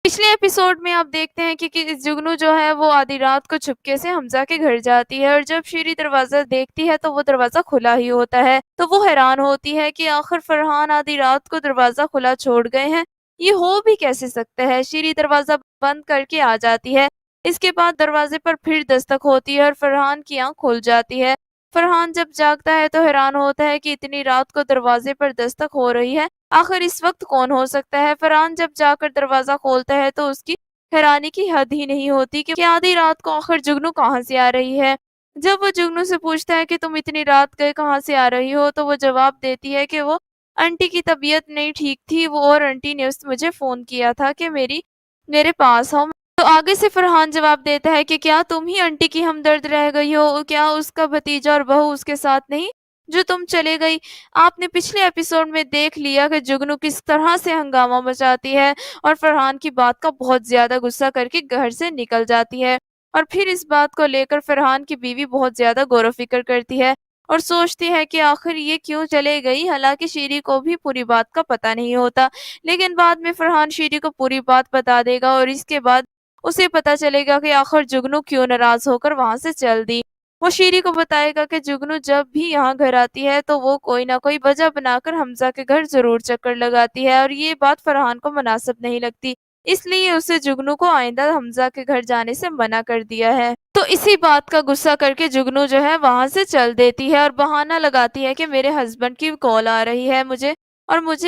پچھلے ایپیسوڈ میں آپ دیکھتے ہیں کہ جگنو جو ہے وہ آدھی رات کو چھپکے سے حمزہ کے گھر جاتی ہے، اور جب شیری دروازہ دیکھتی ہے تو وہ دروازہ کھلا ہی ہوتا ہے، تو وہ حیران ہوتی ہے کہ آخر فرحان آدھی رات کو دروازہ کھلا چھوڑ گئے ہیں، یہ ہو بھی کیسے سکتا ہے۔ شیری دروازہ بند کر کے آ جاتی ہے، اس کے بعد دروازے پر پھر دستک ہوتی ہے اور فرحان کی آنکھ کھل جاتی ہے۔ فرحان جب جاگتا ہے تو حیران ہوتا ہے کہ اتنی رات کو دروازے پر دستک ہو رہی ہے، آخر اس وقت کون ہو سکتا ہے۔ فرحان جب جا کر دروازہ کھولتا ہے تو اس کی حیرانی کی حد ہی نہیں ہوتی کہ آدھی رات کو آخر جگنو کہاں سے آ رہی ہے۔ جب وہ جگنو سے پوچھتا ہے کہ تم اتنی رات گئے کہاں سے آ رہی ہو، تو وہ جواب دیتی ہے کہ وہ انٹی کی طبیعت نہیں ٹھیک تھی، وہ اور انٹی نے مجھے فون کیا تھا کہ میرے پاس ہو۔ تو آگے سے فرحان جواب دیتا ہے کہ کیا تم ہی انٹی کی ہمدرد رہ گئی ہو، کیا اس کا بھتیجا اور بہو اس کے ساتھ نہیں جو تم چلے گئی۔ آپ نے پچھلے ایپیسوڈ میں دیکھ لیا کہ جگنو کس طرح سے ہنگامہ مچاتی ہے اور فرحان کی بات کا بہت زیادہ غصہ کر کے گھر سے نکل جاتی ہے، اور پھر اس بات کو لے کر فرحان کی بیوی بہت زیادہ غور و فکر کرتی ہے اور سوچتی ہے کہ آخر یہ کیوں چلے گئی۔ حالانکہ شیری کو بھی پوری بات کا پتہ نہیں ہوتا، لیکن بعد میں فرحان شیری کو پوری بات بتا دے گا اور اس کے بعد اسے پتہ چلے گا کہ آخر جگنو کیوں ناراض ہو کر وہاں سے چل دی۔ وہ شیری کو بتائے گا کہ جگنو جب بھی یہاں گھر آتی ہے تو وہ کوئی نہ کوئی وجہ بنا کر حمزہ کے گھر ضرور چکر لگاتی ہے، اور یہ بات فرحان کو مناسب نہیں لگتی، اس لیے اسے جگنو کو آئندہ حمزہ کے گھر جانے سے منع کر دیا ہے۔ تو اسی بات کا غصہ کر کے جگنو جو ہے وہاں سے چل دیتی ہے اور بہانہ لگاتی ہے کہ میرے ہسبینڈ کی کال آ رہی ہے مجھے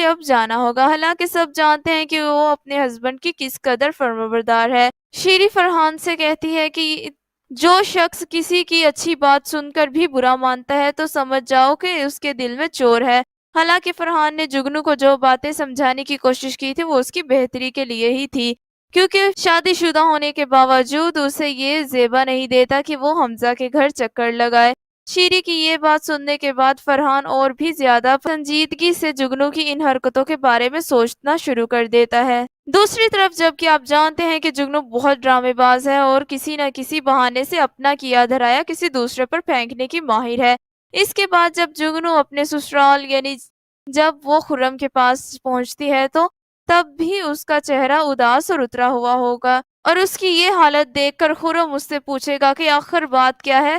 اب جانا ہوگا۔ حالانکہ سب جانتے ہیں کہ وہ اپنے ہسبینڈ کی کس قدر فرمانبردار ہے۔ شیری فرحان سے کہتی ہے کہ جو شخص کسی کی اچھی بات سن کر بھی برا مانتا ہے تو سمجھ جاؤ کہ اس کے دل میں چور ہے۔ حالانکہ فرحان نے جگنو کو جو باتیں سمجھانے کی کوشش کی تھی وہ اس کی بہتری کے لیے ہی تھی، کیونکہ شادی شدہ ہونے کے باوجود اسے یہ زیبا نہیں دیتا کہ وہ حمزہ کے گھر چکر لگائے۔ شیری کی یہ بات سننے کے بعد فرحان اور بھی زیادہ سنجیدگی سے جگنو کی ان حرکتوں کے بارے میں سوچنا شروع کر دیتا ہے۔ دوسری طرف جبکہ آپ جانتے ہیں کہ جگنو بہت ڈرامے باز ہے اور کسی نہ کسی بہانے سے اپنا کیا دھرایا کسی دوسرے پر پھینکنے کی ماہر ہے، اس کے بعد جب جگنو اپنے سسرال یعنی جب وہ خرم کے پاس پہنچتی ہے تو تب بھی اس کا چہرہ اداس اور اترا ہوا ہوگا، اور اس کی یہ حالت دیکھ کر خرم اس سے پوچھے گا کہ آخر بات کیا ہے،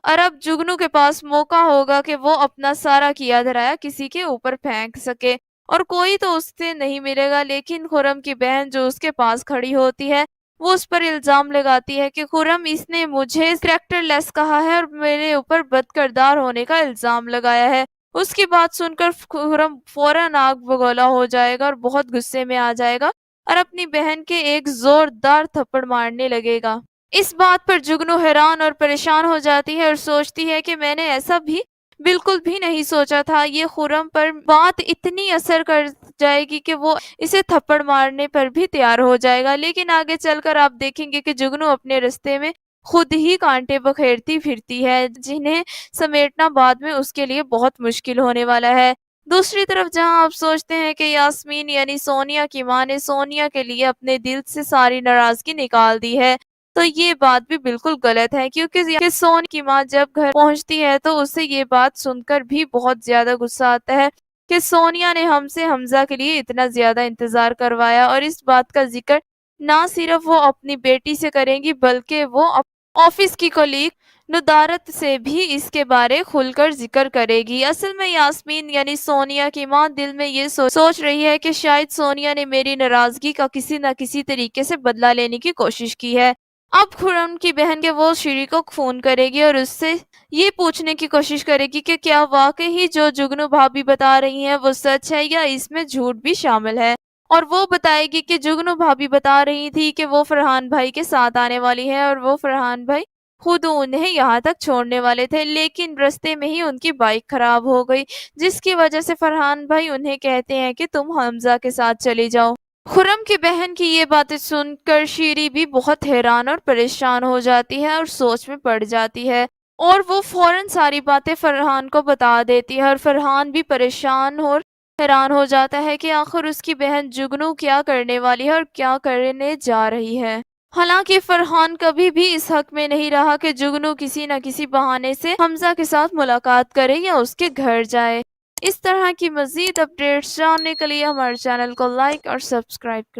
اور اب جگنو کے پاس موقع ہوگا کہ وہ اپنا سارا کیا دھرایا کسی کے اوپر پھینک سکے، اور کوئی تو اس سے نہیں ملے گا، لیکن خرم کی بہن جو اس کے پاس کھڑی ہوتی ہے وہ اس پر الزام لگاتی ہے کہ خرم اس نے مجھے کریکٹر لیس کہا ہے اور میرے اوپر بد کردار ہونے کا الزام لگایا ہے۔ اس کی بات سن کر خرم فوراً آگ بگولا ہو جائے گا اور بہت غصے میں آ جائے گا اور اپنی بہن کے ایک زوردار تھپڑ مارنے لگے گا۔ اس بات پر جگنو حیران اور پریشان ہو جاتی ہے اور سوچتی ہے کہ میں نے ایسا بھی بالکل بھی نہیں سوچا تھا، یہ خرم پر بات اتنی اثر کر جائے گی کہ وہ اسے تھپڑ مارنے پر بھی تیار ہو جائے گا۔ لیکن آگے چل کر آپ دیکھیں گے کہ جگنو اپنے رستے میں خود ہی کانٹے بکھیرتی پھرتی ہے، جنہیں سمیٹنا بعد میں اس کے لیے بہت مشکل ہونے والا ہے۔ دوسری طرف جہاں آپ سوچتے ہیں کہ یاسمین یعنی سونیا کی ماں نے سونیا کے لیے اپنے دل سے ساری ناراضگی نکال دی ہے، تو یہ بات بھی بالکل غلط ہے، کیونکہ سونیا کی ماں جب گھر پہنچتی ہے تو اسے یہ بات سن کر بھی بہت زیادہ غصہ آتا ہے کہ سونیا نے ہم سے حمزہ کے لیے اتنا زیادہ انتظار کروایا، اور اس بات کا ذکر نہ صرف وہ اپنی بیٹی سے کریں گی بلکہ وہ آفس کی کولیگ ندارت سے بھی اس کے بارے کھل کر ذکر کرے گی۔ اصل میں یاسمین یعنی سونیا کی ماں دل میں یہ سوچ رہی ہے کہ شاید سونیا نے میری ناراضگی کا کسی نہ کسی طریقے سے بدلہ لینے کی کوشش کی ہے۔ اب خرم کی بہن کے وہ شیری کو فون کرے گی اور اس سے یہ پوچھنے کی کوشش کرے گی کہ کیا واقعی جو جگنو بھابی بتا رہی ہیں وہ سچ ہے یا اس میں جھوٹ بھی شامل ہے، اور وہ بتائے گی کہ جگنو بھابی بتا رہی تھی کہ وہ فرحان بھائی کے ساتھ آنے والی ہے اور وہ فرحان بھائی خود انہیں یہاں تک چھوڑنے والے تھے، لیکن رستے میں ہی ان کی بائک خراب ہو گئی، جس کی وجہ سے فرحان بھائی انہیں کہتے ہیں کہ تم حمزہ کے ساتھ چلی جاؤ۔ خرم کی بہن کی یہ باتیں سن کر شیری بھی بہت حیران اور پریشان ہو جاتی ہے اور سوچ میں پڑ جاتی ہے، اور وہ فوراً ساری باتیں فرحان کو بتا دیتی ہے، اور فرحان بھی پریشان اور حیران ہو جاتا ہے کہ آخر اس کی بہن جگنو کیا کرنے والی ہے اور کیا کرنے جا رہی ہے۔ حالانکہ فرحان کبھی بھی اس حق میں نہیں رہا کہ جگنو کسی نہ کسی بہانے سے حمزہ کے ساتھ ملاقات کرے یا اس کے گھر جائے۔ اس طرح کی مزید اپڈیٹس جاننے کے لیے ہمارے چینل کو لائک اور سبسکرائب کریں۔